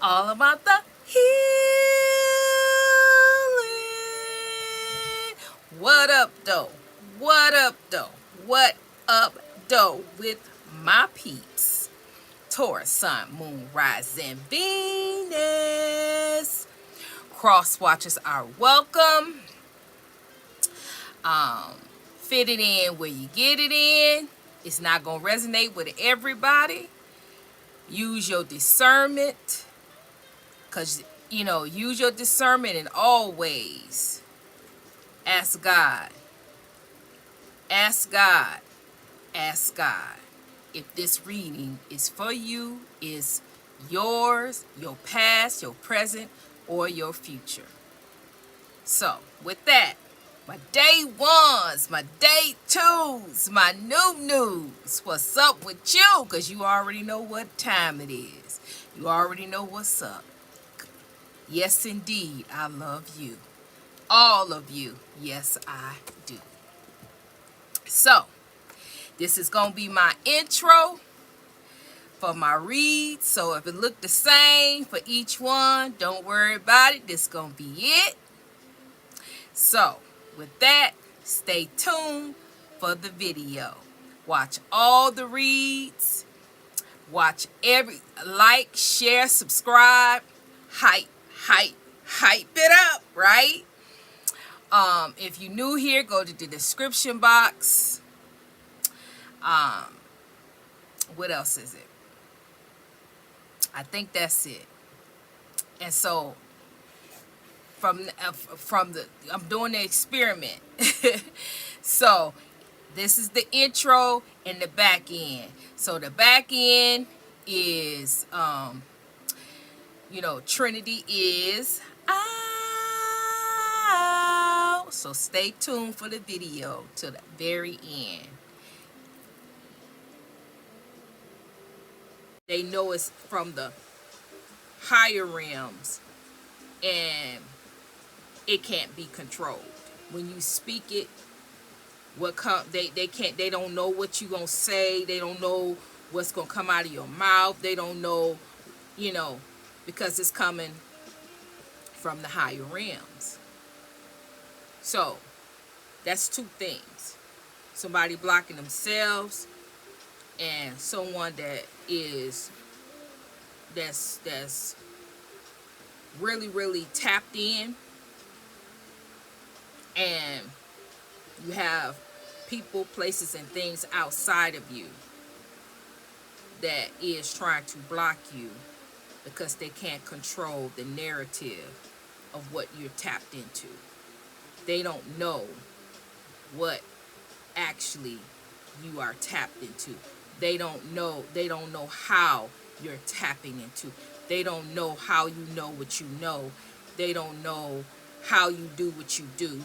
all about the healing. What up, though? What up, though? What up, though? With my peeps, Taurus, Sun, Moon, Rising, Venus. Cross watchers are welcome. Fit it in where you get it in. It's not gonna resonate with everybody. Use your discernment. Because, use your discernment in all ways. Ask God. Ask God. Ask God. If this reading is for you, is yours, your past, your present, or your future. So, with that, my day ones, my day twos, my new news. What's up with you? Because you already know what time it is. You already know what's up. Yes, indeed, I love you. All of you. Yes, I do. So, this is going to be my intro for my read. So, if it look the same for each one, don't worry about it. This is going to be it. So, with that, stay tuned for the video. Watch all the reads. Watch like, share, subscribe. Hype it up, right? If you're new here, go to the description box. What else is it? I think that's it. And so from the I'm doing the experiment. So this is the intro and the back end. So the back end is Trinity is out. So stay tuned for the video to the very end. They know it's from the higher realms and it can't be controlled. When you speak it, they don't know what you're gonna say. They don't know what's gonna come out of your mouth. They don't know, because it's coming from the higher realms. So that's two things. Somebody blocking themselves and someone that's really tapped in. And you have people, places, and things outside of you that is trying to block you because they can't control the narrative of what you're tapped into. They don't know what actually you are tapped into. They don't know how you're tapping into. They don't know how you know what you know. They don't know how you do what you do.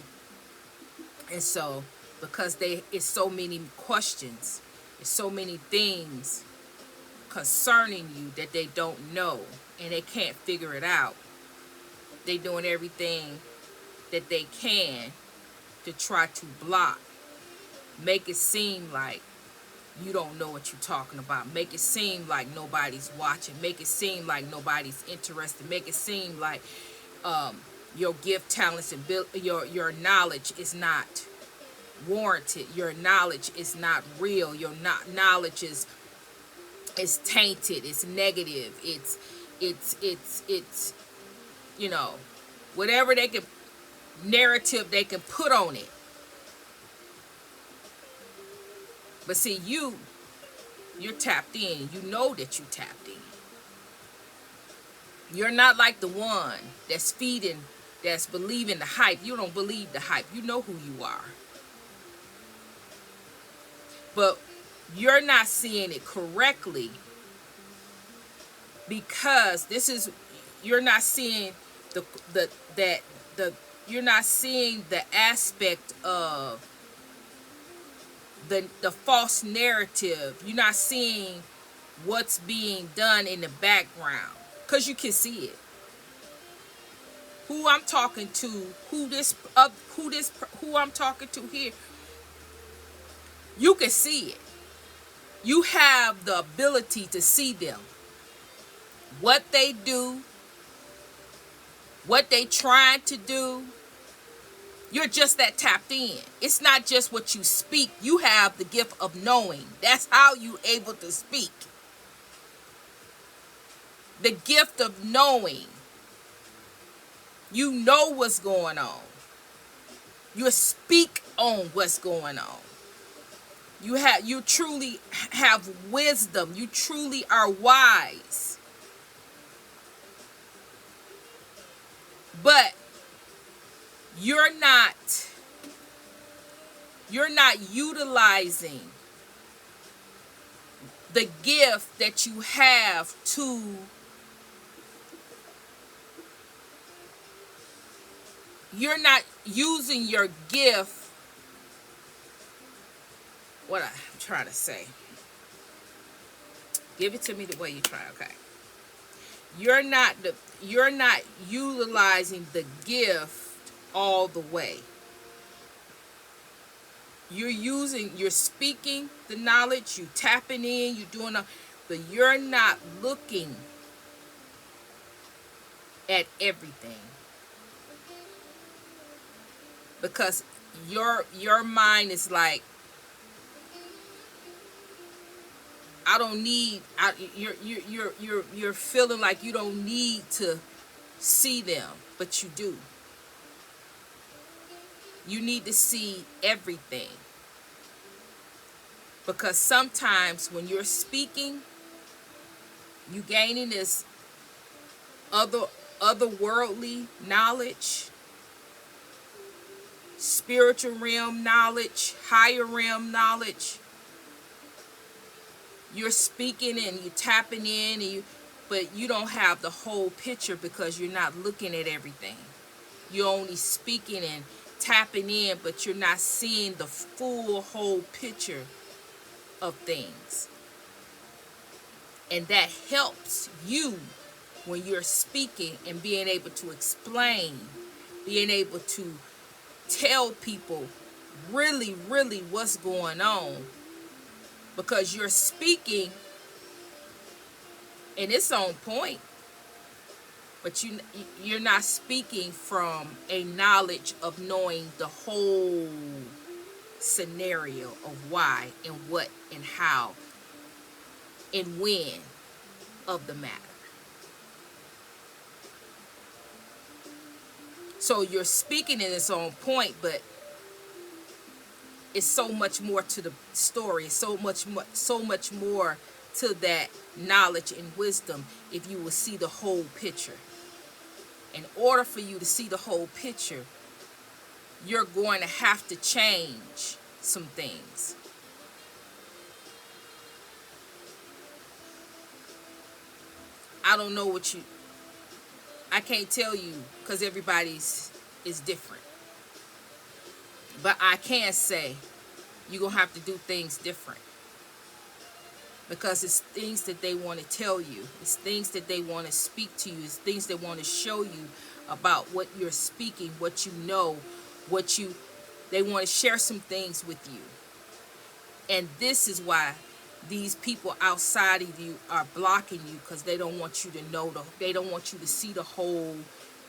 And so, because it's so many questions, it's so many things concerning you that they don't know and they can't figure it out. They're doing everything that they can to try to block, make it seem like you don't know what you're talking about, make it seem like nobody's watching, make it seem like nobody's interested, make it seem like your gift, talents, and your knowledge is not warranted. Your knowledge is not real. Your knowledge is tainted. It's negative. It's whatever narrative they can put on it. But see, you're tapped in. You know that you tapped in. You're not like the one that's believing the hype. You don't believe the hype. You know who you are. But you're not seeing it correctly because you're not seeing you're not seeing the aspect of the false narrative. You're not seeing what's being done in the background because you can see it. Who I'm talking to, who I'm talking to here, you can see it. You have the ability to see them. what they do, what they trying to do. You're just that tapped in. It's not just what you speak. You have the gift of knowing. That's how you able to speak. The gift of knowing. You know what's going on. You speak on what's going on. You truly have wisdom. You truly are wise. But you're not utilizing the gift that you have to you're not using your gift. What I'm trying to say. Give it to me the way you try, okay? You're not utilizing the gift all the way. You're speaking the knowledge, you tapping in, you're doing but you're not looking at everything. Because your mind is like, I don't need. You're feeling like you don't need to see them, but you do. You need to see everything, because sometimes when you're speaking, you gaining this otherworldly knowledge, spiritual realm knowledge, higher realm knowledge. You're speaking and you're tapping in, but you don't have the whole picture because you're not looking at everything. You're only speaking and tapping in, but you're not seeing the full whole picture of things. And that helps you when you're speaking and being able to explain, being able to tell people really, really what's going on. Because you're speaking and it's on point, but you're not speaking from a knowledge of knowing the whole scenario of why and what and how and when of the matter. So you're speaking and it's on point, but it's so much more to the story, so much more to that knowledge and wisdom if you will see the whole picture. In order for you to see the whole picture, you're going to have to change some things. I don't know I can't tell you because everybody's is different. But I can say you're going to have to do things different. Because it's things that they want to tell you. It's things that they want to speak to you. It's things they want to show you about what you're speaking, what you know, they want to share some things with you. And this is why these people outside of you are blocking you, because they don't want you to know, they don't want you to see the whole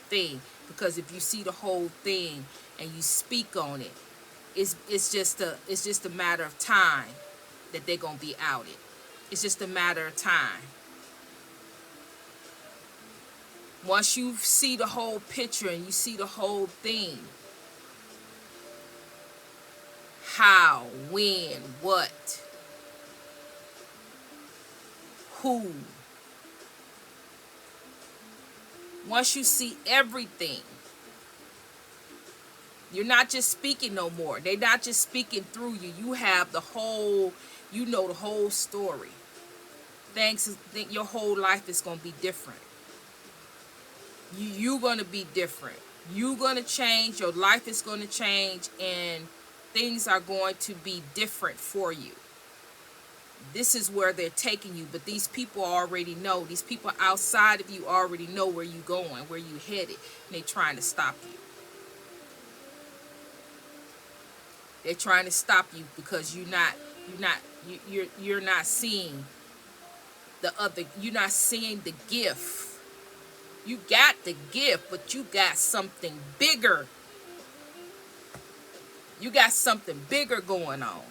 thing. Because if you see the whole thing and you speak on it, it's just a matter of time that they're going to be outed. It's just a matter of time. Once you see the whole picture and you see the whole thing, how, when, what, who. Once you see everything, you're not just speaking no more. They're not just speaking through you. You have the whole, you know the whole story. Your whole life is going to be different. You're going to be different. You're going to change. Your life is going to change. And things are going to be different for you. This is where they're taking you. But these people already know. These people outside of you already know where you're going, where you're headed. And they're trying to stop you. They're trying to stop you because you're not seeing you're not seeing the gift. You got the gift, but you got something bigger. You got something bigger going on.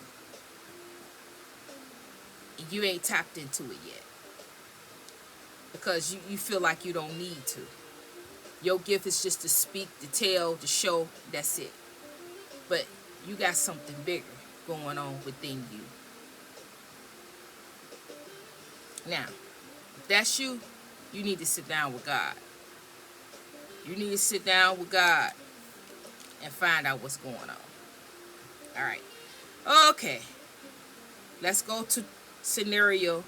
And you ain't tapped into it yet. Because you feel like you don't need to. Your gift is just to speak, to tell, to show. That's it. But you got something bigger going on within you. Now, if that's you, you need to sit down with God. You need to sit down with God and find out what's going on. All right. Okay. Let's go to scenario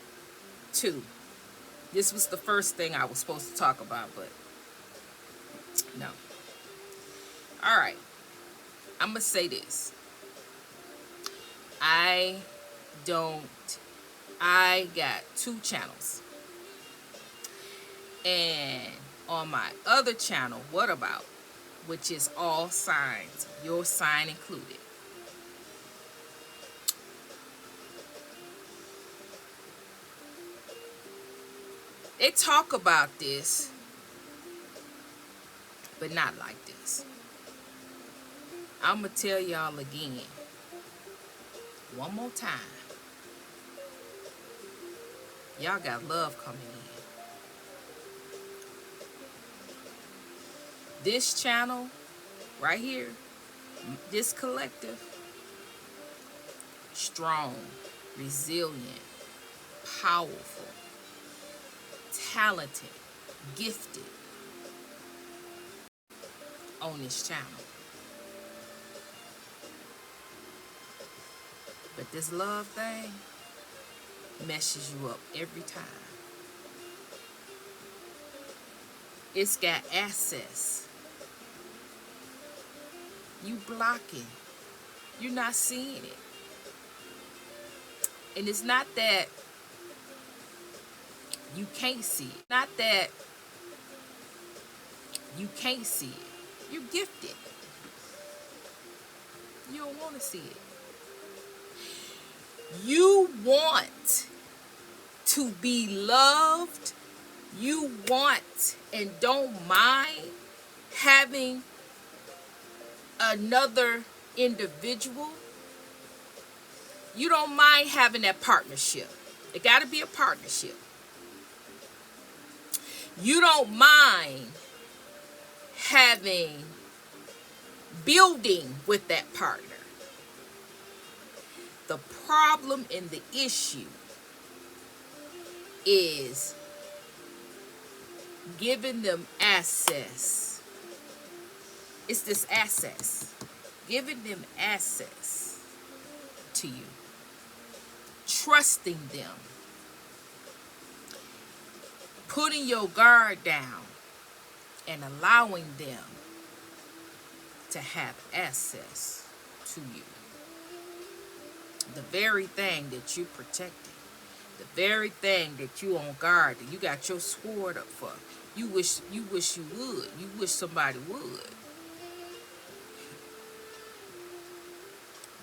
2. This was the first thing I was supposed to talk about, but no. All right. I'm going to say this. I got 2 channels. And on my other channel, What About, which is all signs, your sign included. They talk about this, but not like this. I'm going to tell y'all again, one more time. Y'all got love coming in. This channel right here, this collective, strong, resilient, powerful, talented, gifted on this channel. But this love thing messes you up every time. It's got access. You blocking. You're not seeing it. And it's not that you can't see it. Not that you can't see it. You're gifted. You don't want to see it. You want to be loved. You want and don't mind having another individual. You don't mind having that partnership. It got to be a partnership. You don't mind building with that partner. The problem and the issue is giving them access. It's this access. Giving them access to you. Trusting them. Putting your guard down and allowing them to have access to you. The very thing that you protected. The very thing that you on guard, that you got your sword up for. You wish you would. You wish somebody would.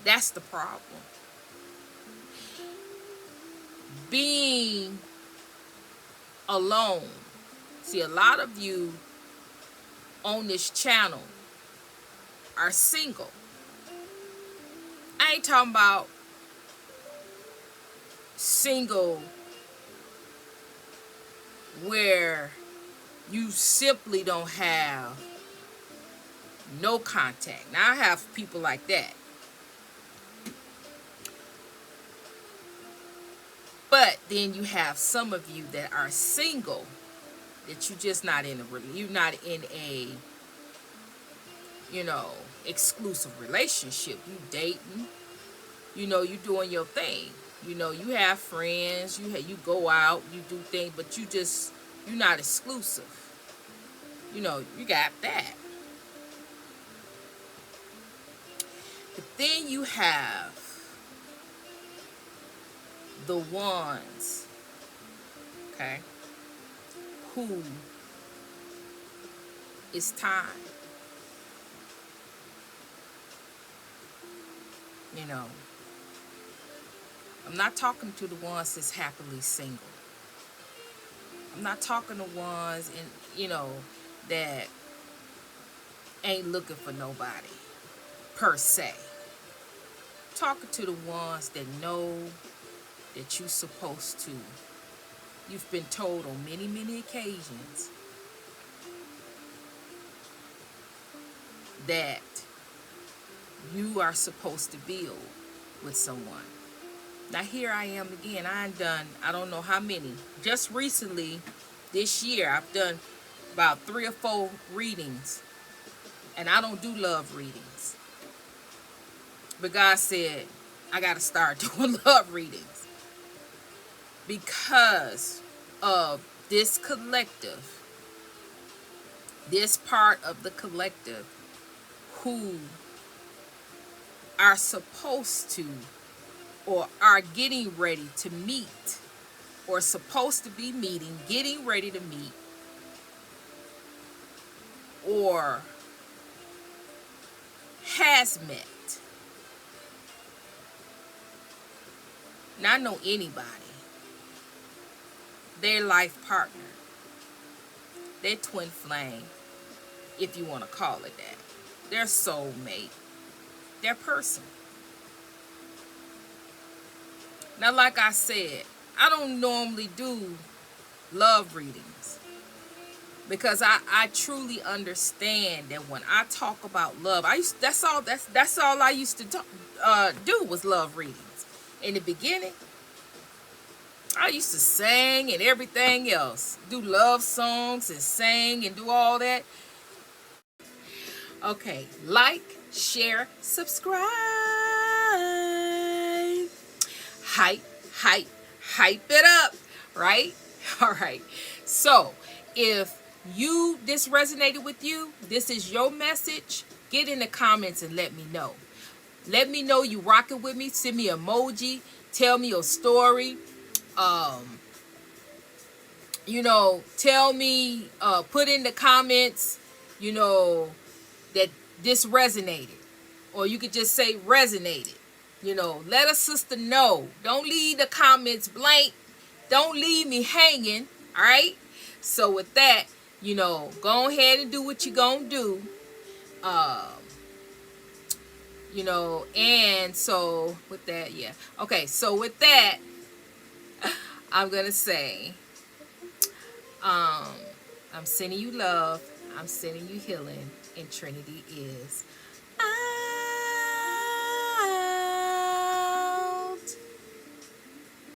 That's the problem. Being alone. See, a lot of you on this channel are single. I ain't talking about single where you simply don't have no contact. Now I have people like that. But then you have some of you that are single, that you're just not in you're not in a, exclusive relationship. You dating, you doing your thing. You have friends, you go out, you do things, but you're not exclusive. You got that. But then you have the ones, okay, who it's time. I'm not talking to the ones that's happily single. I'm not talking to ones and that ain't looking for nobody per se. Talking to the ones that know that you're supposed to. You've been told on many, many occasions that you are supposed to build with someone. Now here I am again. I've done I don't know how many. Just recently, this year, I've done about 3 or 4 readings, and I don't do love readings. But God said I got to start doing love readings because of this collective, this part of the collective who are supposed to or are getting ready to meet or supposed to be meeting, getting ready to meet, or has met. Not know anybody. Their life partner, their twin flame, if you want to call it that, their soulmate, their person. Now, like I said, I don't normally do love readings because I truly understand that when I talk about love, that's all I used to do was love readings. In the beginning, I used to sing and everything else, do love songs and sing and do all that. Okay, like, share, subscribe. Hype, hype, hype it up, right? All right. So, if this resonated with you, this is your message, get in the comments and let me know. Let me know you rocking with me. Send me an emoji. Tell me your story. Tell me, put in the comments, that this resonated. Or you could just say resonated. Let a sister know. Don't leave the comments blank. Don't leave me hanging. All right? So with that, go ahead and do what you're going to do. And so with that, yeah. Okay, so with that, I'm going to say, I'm sending you love. I'm sending you healing. And Trinity is